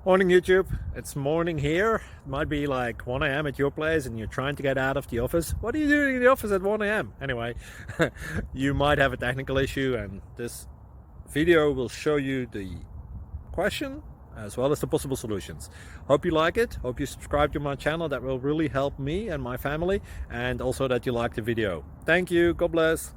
Morning YouTube, it's morning here. It might be like 1 a.m. at your place and you're trying to get out of the office. What are you doing in the office at 1 a.m.? Anyway, you might have a technical issue and this video will show you the question as well as the possible solutions. Hope you like it, hope you subscribe to my channel. That will really help me and my family, and also that you like the video. Thank you, God bless.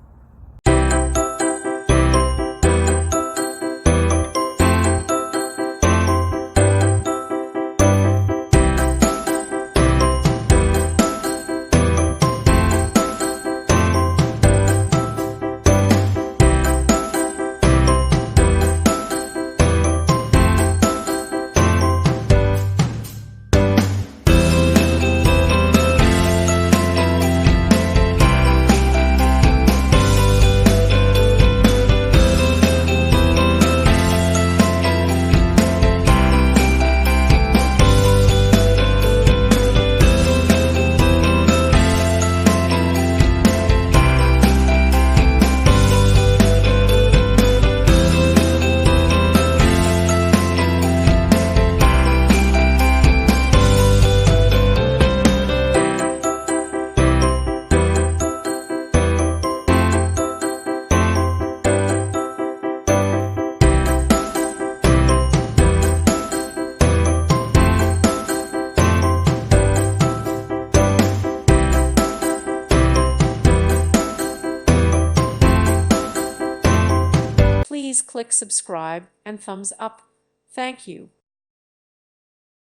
Please click subscribe and thumbs up. Thank you.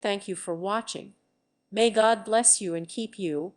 Thank you for watching. May God bless you and keep you.